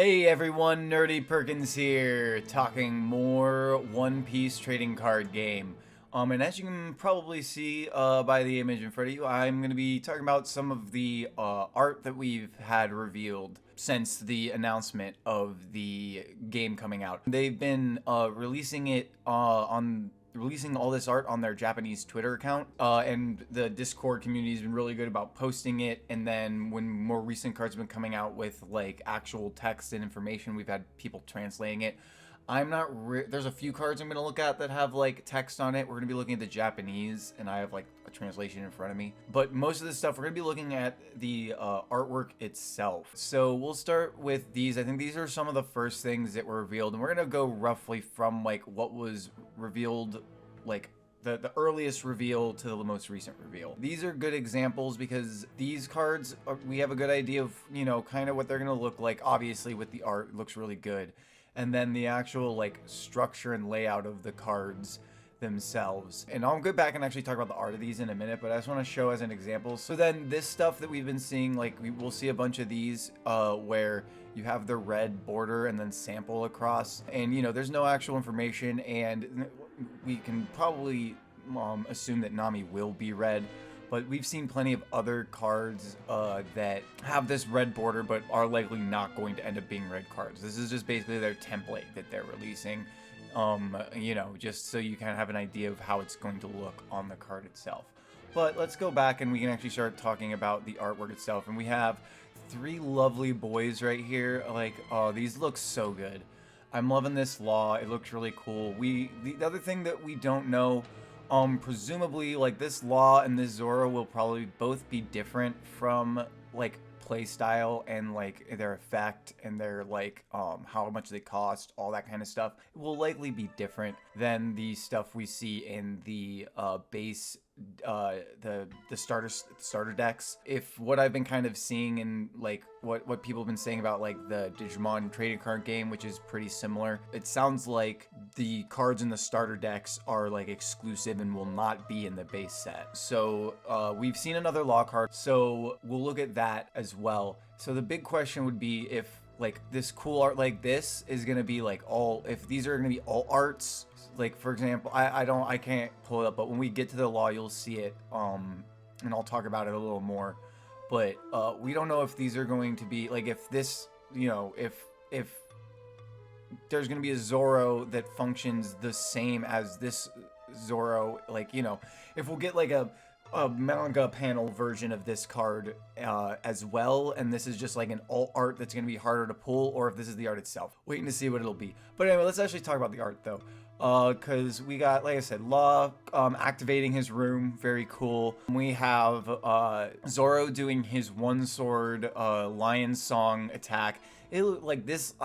Hey everyone, Nerdy Perkins here, talking more One Piece trading card game. And as you can probably see by the image in front of you, I'm going to be talking about some of the art that we've had revealed since the announcement of the game coming out. They've been releasing all this art on their Japanese Twitter account, and the Discord community has been really good about posting it. And then when more recent cards have been coming out with like actual text and information, we've had people translating it. There's a few cards I'm going to look at that have like text on it. We're going to be looking at the Japanese, and I have like a translation in front of me. But most of the stuff, we're going to be looking at the artwork itself. So we'll start with these. I think these are some of the first things that were revealed, and we're going to go roughly from like what was revealed, like the earliest reveal to the most recent reveal. These are good examples because these cards, we have a good idea of, kind of what they're going to look like. Obviously with the art, it looks really good. And then the actual like structure and layout of the cards themselves. And I'll go back and actually talk about the art of these in a minute, but I just want to show as an example. So then this stuff that we've been seeing, like we'll see a bunch of these where you have the red border and then sample across, and there's no actual information, and we can probably assume that Nami will be red. But we've seen plenty of other cards that have this red border but are likely not going to end up being red cards. This is just basically their template that they're releasing, just so you kind of have an idea of how it's going to look on the card itself. But let's go back and we can actually start talking about the artwork itself. And we have three lovely boys right here. Like, oh, these look so good. I'm loving this Law. It looks really cool. The other thing that we don't know, presumably, like, this Law and this Zoro will probably both be different from, like, play style and, like, their effect and their, like, how much they cost, all that kind of stuff. It will likely be different than the stuff we see in the base, the starter decks. If what I've been kind of seeing in, like, what people have been saying about, like, the Digimon trading card game, which is pretty similar, it sounds like the cards in the starter decks are like exclusive and will not be in the base set. So we've seen another Law card, so we'll look at that as well. So the big question would be if like this cool art like this is gonna be like if these are gonna be all arts. Like, for example, I can't pull it up, but when we get to the Law, you'll see it, and I'll talk about it a little more. But we don't know if these are going to be like, if this, if there's going to be a Zoro that functions the same as this Zoro, like, if we'll get like a manga panel version of this card as well, and this is just like an alt art that's going to be harder to pull, or if this is the art itself. Waiting to see what it'll be. But anyway, let's actually talk about the art though. Because we got, like I said, Law activating his room, very cool. We have Zoro doing his one sword lion song attack. It looked like this.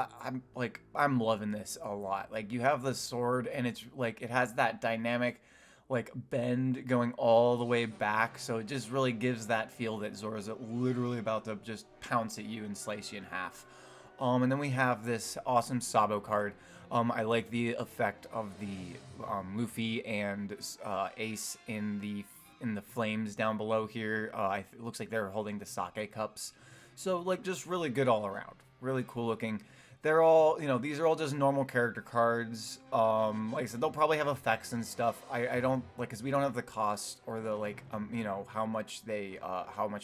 I'm loving this a lot. Like, you have the sword and it's like it has that dynamic like bend going all the way back, so it just really gives that feel that Zoro's literally about to just pounce at you and slice you in half. And then we have this awesome Sabo card. I like the effect of the Luffy and Ace in the flames down below here. It looks like they're holding the sake cups. So, like, just really good all around. Really cool looking. They're all, these are all just normal character cards. Like I said, they'll probably have effects and stuff. I don't, like, because we don't have the cost or the, like, how much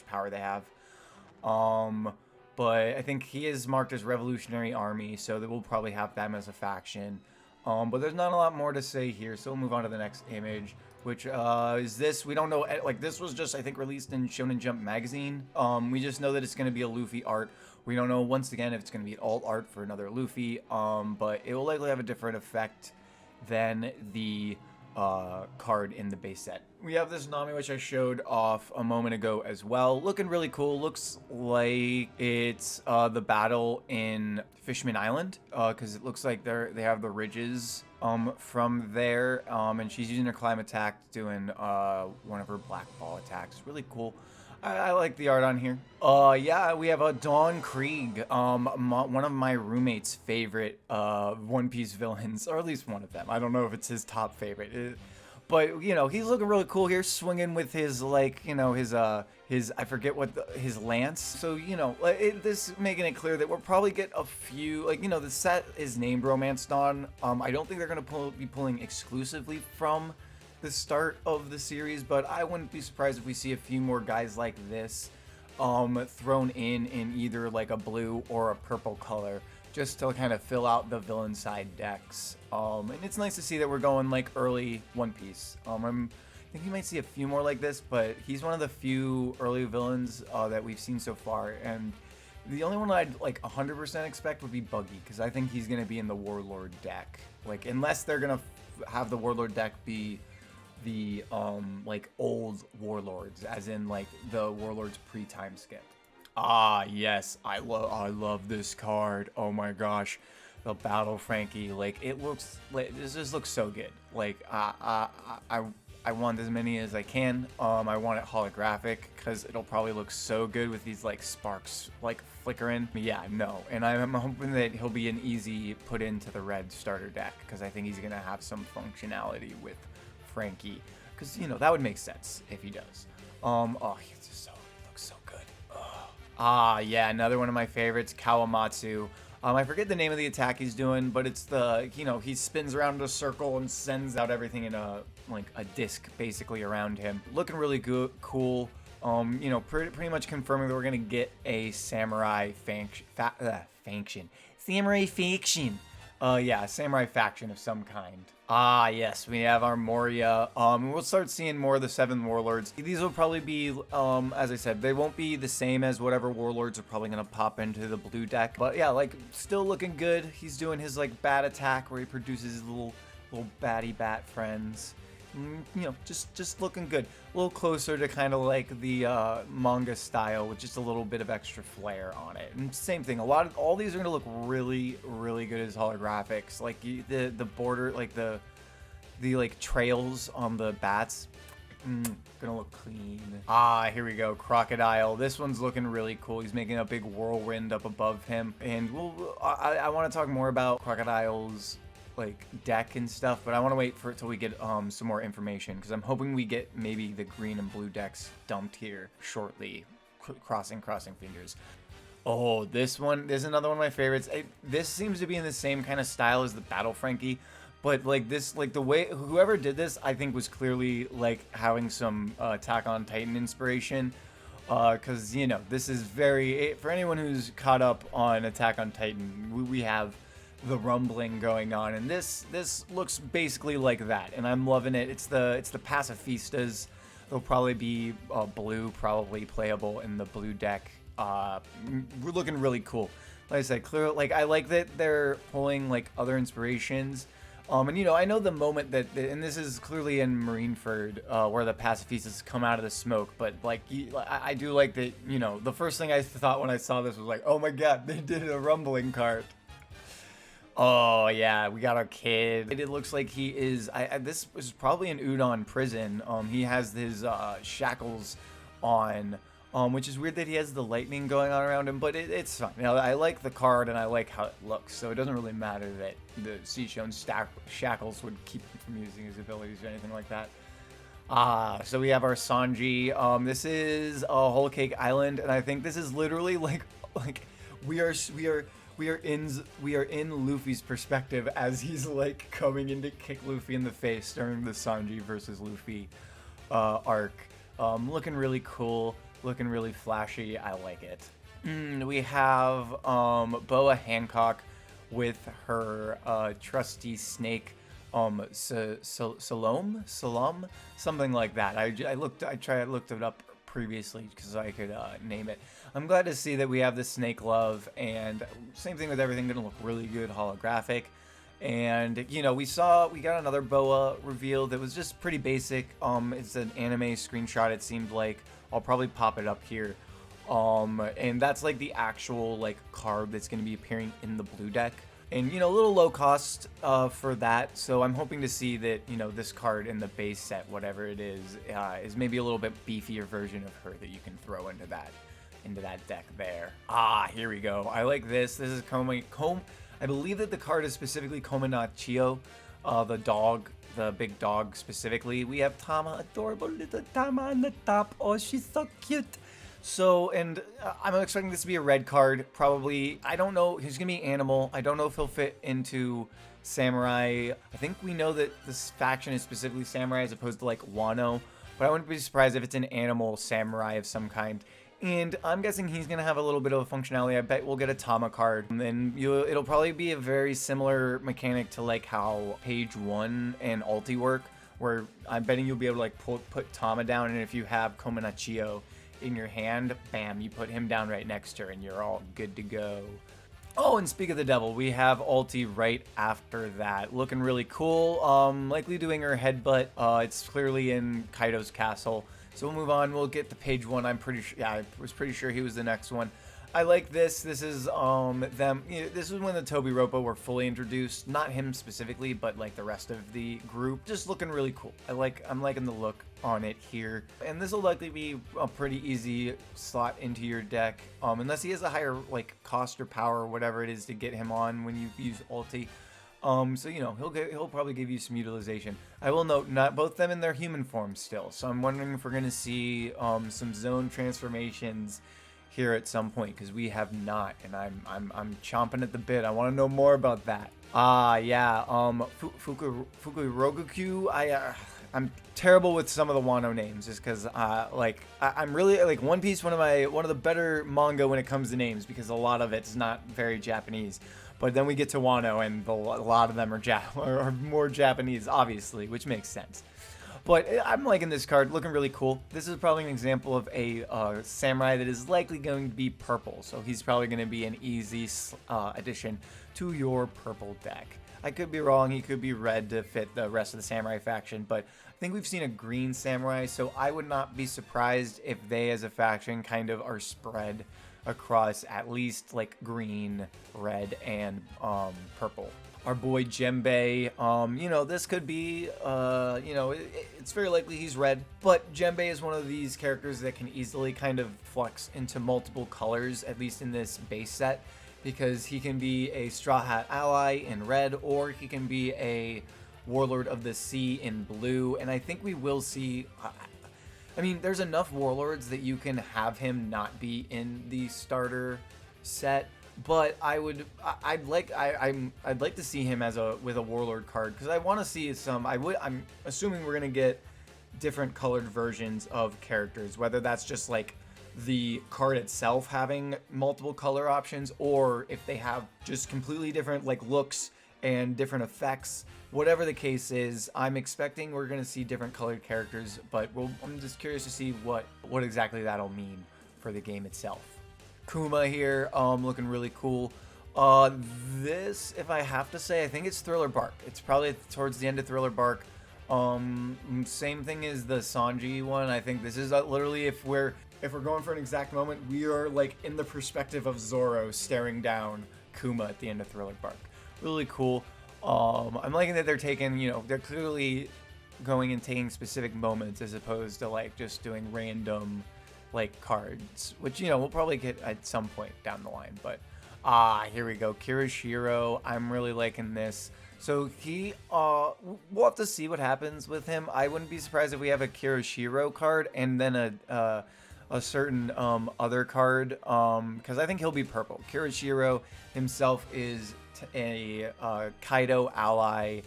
power they have. But I think he is marked as Revolutionary Army, so they will probably have them as a faction. But there's not a lot more to say here, so we'll move on to the next image, which is this. We don't know, like, this was just, I think, released in Shonen Jump magazine. We just know that it's going to be a Luffy art. We don't know, once again, if it's going to be an alt art for another Luffy, but it will likely have a different effect than the card in the base set. We have this Nami, which I showed off a moment ago as well. Looking really cool. Looks like it's the battle in Fishman Island, because it looks like they have the ridges from there, and she's using her climb attack, doing one of her black ball attacks. Really cool. I like the art on here. Yeah, we have a Dawn Krieg, one of my roommate's favorite One Piece villains, or at least one of them. I don't know if it's his top favorite. But you know, he's looking really cool here, swinging with his like, you know, his I forget what his lance. So you know, this making it clear that we'll probably get a few, like, you know, the set is named Romance Dawn. I don't think they're gonna be pulling exclusively from the start of the series, but I wouldn't be surprised if we see a few more guys like this thrown in either like a blue or a purple color, just to kind of fill out the villain side decks. And it's nice to see that we're going like early One Piece. I think you might see a few more like this, but he's one of the few early villains that we've seen so far. And the only one I'd like 100% expect would be Buggy, because I think he's gonna be in the Warlord deck. Like, unless they're gonna have the Warlord deck be the like old Warlords, as in like the Warlords pre-time skip. Ah, yes, I love this card. Oh my gosh, the Battle Frankie. Like, it looks like this just looks so good. Like, I want as many as I can. I want it holographic because it'll probably look so good with these like sparks like flickering. Yeah, no, and I'm hoping that he'll be an easy put into the red starter deck, because I think he's gonna have some functionality with Frankie. Because, you know, that would make sense if he does. Oh, he's just he looks so good. Ah, yeah, another one of my favorites, Kawamatsu. I forget the name of the attack he's doing, but it's the, you know, he spins around in a circle and sends out everything in a, like, a disc, basically, around him. Looking really good, cool. You know, pretty much confirming that we're gonna get a samurai faction. Samurai faction. Yeah, samurai faction of some kind. Ah, yes, we have our Moria. We'll start seeing more of the 7 Warlords. These will probably be, as I said, they won't be the same as whatever Warlords are probably going to pop into the blue deck. But yeah, like, still looking good. He's doing his, like, bat attack where he produces his little batty bat friends. You know, just looking good. A little closer to kind of like the manga style, with just a little bit of extra flair on it. And same thing, all these are gonna look really, really good as holographics. Like the border, like the like trails on the bats, gonna look clean. Ah, here we go, Crocodile. This one's looking really cool. He's making a big whirlwind up above him, and I want to talk more about Crocodile's like deck and stuff, but I want to wait for it till we get some more information, because I'm hoping we get maybe the green and blue decks dumped here shortly. Crossing fingers. Oh, this is another one of my favorites. This seems to be in the same kind of style as the Battle Frankie, but like this, like the way whoever did this, I think was clearly like having some Attack on Titan inspiration, because you know, this is very, for anyone who's caught up on Attack on Titan, we have the rumbling going on, and this looks basically like that, and I'm loving it. It's the pacifistas. They'll probably be blue, probably playable in the blue deck. We're looking really cool. Like I said, clear. Like, I like that they're pulling like other inspirations. And you know, I know the moment that, and this is clearly in Marineford, where the pacifistas come out of the smoke, but like, I do like that. You know, the first thing I thought when I saw this was like, oh my god, they did a rumbling card. Oh yeah, we got our kid. It looks like he is. This is probably an Udon prison. He has his shackles on, which is weird that he has the lightning going on around him. But it's fine. You know, I like the card and I like how it looks, so it doesn't really matter that the Seashone shackles would keep him from using his abilities or anything like that. So we have our Sanji. This is Whole Cake Island, and I think this is literally like we are in Luffy's perspective as he's like coming in to kick Luffy in the face during the Sanji versus Luffy arc. Looking really cool, looking really flashy. I like it. We have Boa Hancock with her trusty snake, Salome, something like that. I looked it up previously because I could name it. I'm glad to see that we have the snake love, and same thing with everything, gonna look really good holographic. And you know, we got another boa reveal that was just pretty basic. It's an anime screenshot, it seemed like. I'll probably pop it up here. And that's like the actual like card that's gonna be appearing in the blue deck. And, you know, a little low cost for that, so I'm hoping to see that, you know, this card in the base set, whatever it is maybe a little bit beefier version of her that you can throw into that deck there. Here we go. I like this. This is I believe that the card is specifically Kominachio, the dog the big dog specifically. We have Tama, adorable little Tama on the top. Oh, she's so cute. So, and I'm expecting this to be a red card, probably. I don't know. He's going to be animal. I don't know if he'll fit into samurai. I think we know that this faction is specifically samurai as opposed to like Wano, but I wouldn't be surprised if it's an animal samurai of some kind. And I'm guessing he's going to have a little bit of a functionality. I bet we'll get a Tama card. And then it'll probably be a very similar mechanic to like how page 1 and ulti work, where I'm betting you'll be able to like put Tama down, and if you have Komanachio in your hand, bam, you put him down right next to her and you're all good to go. Oh, and speak of the devil, we have ulti right after that. Looking really cool. Likely doing her headbutt. It's clearly in Kaido's castle. So we'll move on. We'll get to page 1. I'm pretty sure. Yeah, I was pretty sure he was the next one. I like this. This is them. You know, this is when the Toby Roppo were fully introduced. Not him specifically, but like the rest of the group. Just looking really cool. I'm liking the look on it here. And this will likely be a pretty easy slot into your deck, unless he has a higher like cost or power or whatever it is to get him on when you use ulti. So you know he'll probably give you some utilization. I will note not both them in their human form still. So I'm wondering if we're gonna see some zone transformations here at some point, because we have not, and I'm chomping at the bit. I want to know more about that. Yeah, Fukurogaku. I'm terrible with some of the Wano names, just because I'm really like One Piece, one of the better manga when it comes to names, because a lot of it's not very Japanese. But then we get to Wano, and a lot of them are more Japanese, obviously, which makes sense. But I'm liking this card, looking really cool. This is probably an example of a samurai that is likely going to be purple, so he's probably going to be an easy addition to your purple deck. I could be wrong, he could be red to fit the rest of the samurai faction, but I think we've seen a green samurai, so I would not be surprised if they as a faction kind of are spread across at least like green, red, and purple. Our boy Jembe, you know, this could be, you know, it's very likely he's red, but Jembe is one of these characters that can easily kind of flex into multiple colors, at least in this base set, because he can be a Straw Hat ally in red, or he can be a Warlord of the Sea in blue, and I think we will see, I mean, there's enough Warlords that you can have him not be in the starter set. But I'd like to see him with a Warlord card, because I want to see some. I'm assuming we're gonna get different colored versions of characters, whether that's just like the card itself having multiple color options, or if they have just completely different like looks and different effects. Whatever the case is, I'm expecting we're gonna see different colored characters, but I'm just curious to see what exactly that'll mean for the game itself. Kuma here, looking really cool. This, if I have to say, I think it's Thriller Bark. It's probably towards the end of Thriller Bark. Same thing as the Sanji one. I think this is literally, if we're going for an exact moment, we are like in the perspective of Zoro staring down Kuma at the end of Thriller Bark. Really cool. I'm liking that they're taking, you know, they're clearly going and taking specific moments as opposed to like just doing random like cards, which, you know, we'll probably get at some point down the line. But here we go, Kirishiro. I'm really liking this. So he we'll have to see what happens with him. I wouldn't be surprised if we have a Kirishiro card and then a certain other card, because I think he'll be purple. Kirishiro himself is a Kaido ally.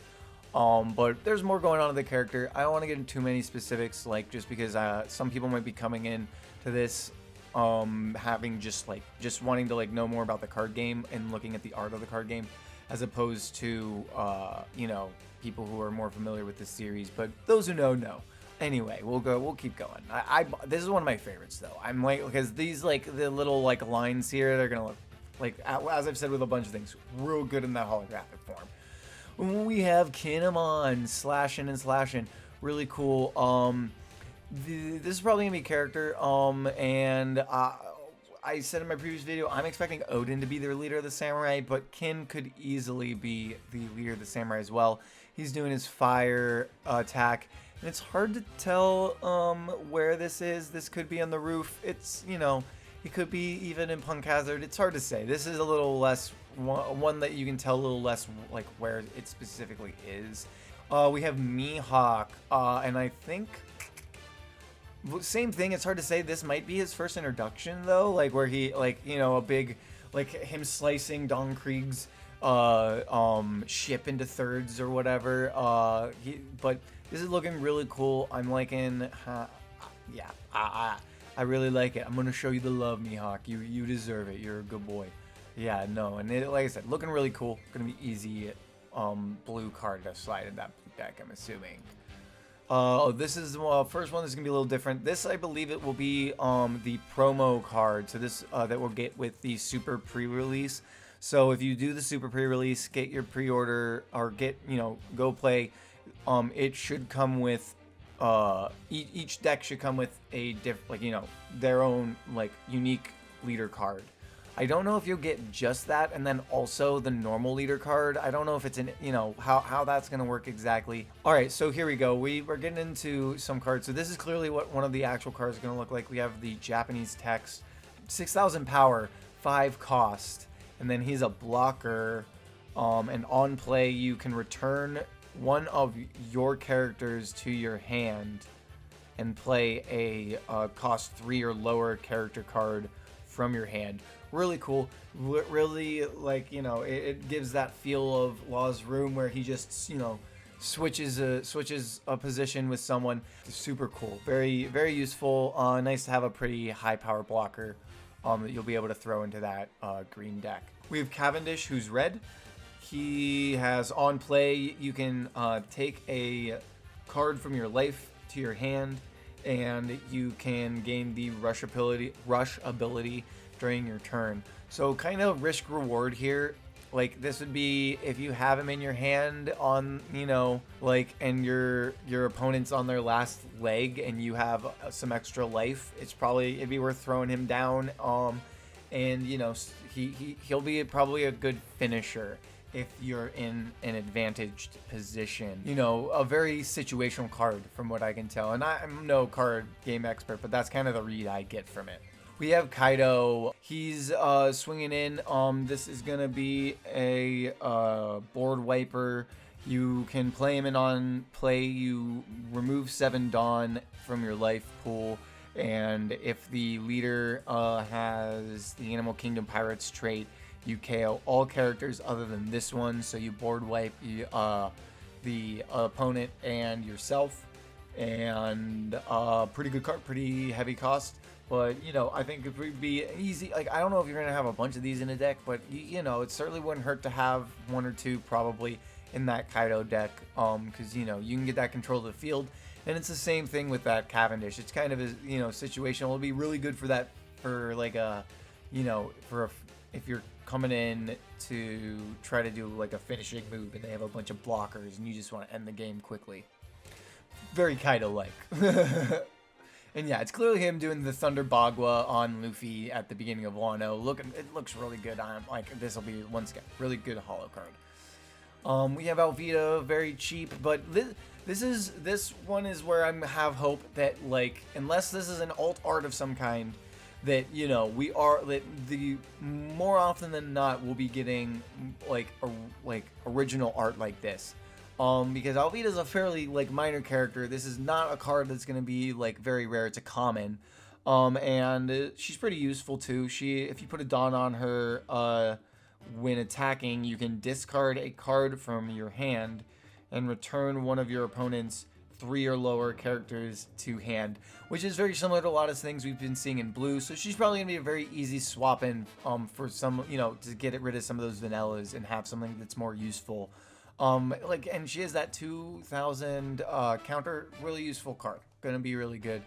But there's more going on with the character. I don't want to get into too many specifics, like, just because some people might be coming in to this having just wanting to like know more about the card game and looking at the art of the card game, as opposed to you know, people who are more familiar with the series. But those who know. Anyway, we'll keep going. This is one of my favorites though. I'm like, because these like the little like lines here, they're gonna look like, as I've said with a bunch of things, real good in that holographic form. When we have Kinemon slashing and slashing, really cool. This is probably gonna be a character, and I said in my previous video, I'm expecting Odin to be the leader of the samurai, but Kin could easily be the leader of the samurai as well. He's doing his fire attack, and it's hard to tell where this is. This could be on the roof. It's, you know, he could be even in Punk Hazard. It's hard to say. This is a little less, one that you can tell a little less like where it specifically is. We have Mihawk, and I think same thing. It's hard to say. This might be his first introduction though, like where he a big like him slicing Don Krieg's ship into thirds or whatever. But this is looking really cool. I'm liking. Yeah, I really like it. I'm gonna show you the love, Mihawk. You deserve it. You're a good boy. Yeah, no, and like I said, looking really cool. Gonna be easy. Blue card to slide in that deck, I'm assuming. This is first one. This is gonna be a little different. This, I believe, it will be the promo card. So this that we'll get with the super pre-release. So if you do the super pre-release, get your pre-order or go play. It should come with each deck should come with a their own unique leader card. I don't know if you'll get just that and then also the normal leader card. I don't know if it's how that's going to work exactly. All right, so here we go. We're getting into some cards. So this is clearly what one of the actual cards is going to look like. We have the Japanese text, 6,000 power, 5 cost, and then he's a blocker. And on play, you can return one of your characters to your hand and play a cost 3 or lower character card from your hand. Really cool. Really, it gives that feel of Law's Room where he just, switches a position with someone. It's super cool. Very, very useful. Nice to have a pretty high power blocker that you'll be able to throw into that green deck. We have Cavendish, who's red. He has on play, you can take a card from your life to your hand, and you can gain the rush ability during your turn. So kind of risk reward here. Like this would be if you have him in your hand on, and your opponent's on their last leg and you have some extra life, it'd be worth throwing him down. And he'll be probably a good finisher if you're in an advantaged position. A very situational card from what I can tell. And I'm no card game expert, but that's kind of the read I get from it. We have Kaido. He's swinging in. This is going to be a board wiper. You can play him in on play. You remove 7 Dawn from your life pool. And if the leader has the Animal Kingdom Pirates trait, you KO all characters other than this one. So you board wipe the opponent and yourself. And pretty good card, pretty heavy cost. But, I think it would be easy. I don't know if you're going to have a bunch of these in a deck, but, it certainly wouldn't hurt to have 1 or 2 probably in that Kaido deck. Because, you can get that control of the field. And it's the same thing with that Cavendish. It's kind of, situational. It'll be really good for that, if you're coming in to try to do, a finishing move and they have a bunch of blockers and you just want to end the game quickly. Very Kaido-like. And yeah, it's clearly him doing the Thunder Bagua on Luffy at the beginning of Wano. It looks really good. This will be one sketch. Really good holo card. We have Alvida, very cheap, but this one is where I have hope that unless this is an alt art of some kind, that the more often than not we'll be getting original art like this. Because Alvida's a fairly minor character. This is not a card that's going to be very rare. It's a common, and she's pretty useful too. If you put a Dawn on her, when attacking, you can discard a card from your hand and return one of your opponent's 3 or lower characters to hand, which is very similar to a lot of things we've been seeing in blue. So she's probably gonna be a very easy swap in for some, to get rid of some of those vanillas and have something that's more useful. And she has that 2,000 counter, really useful card. Gonna be really good.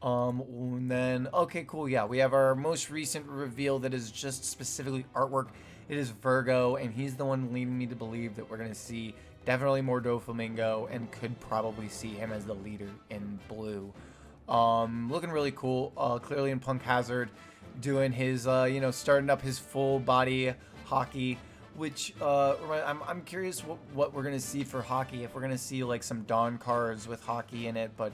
And then, okay, cool, yeah, we have our most recent reveal that is just specifically artwork. It is Virgo, and he's the one leading me to believe that we're gonna see definitely more Doflamingo and could probably see him as the leader in blue. Looking really cool. Clearly in Punk Hazard, doing his, starting up his full body hockey. Which I'm curious what we're gonna see for hockey. If we're gonna see some Dawn cards with hockey in it, but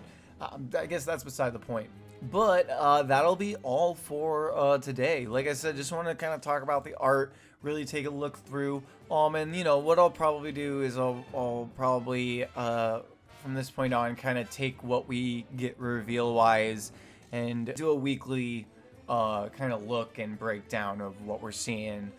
I guess that's beside the point. But that'll be all for today. Like I said, just want to kind of talk about the art. really take a look through. And you know what I'll probably do is I'll probably from this point on kind of take what we get reveal wise and do a weekly kind of look and breakdown of what we're seeing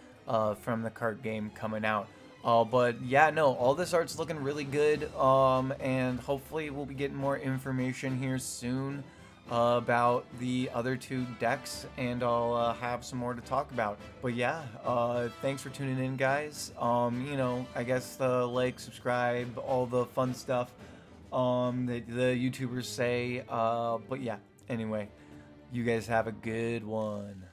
from the card game coming out. But yeah, no, all this art's looking really good, and hopefully we'll be getting more information here soon about the other two decks, and I'll have some more to talk about. But yeah, thanks for tuning in, guys. You know, I guess the like, subscribe, all the fun stuff that the YouTubers say. But yeah, anyway, you guys have a good one.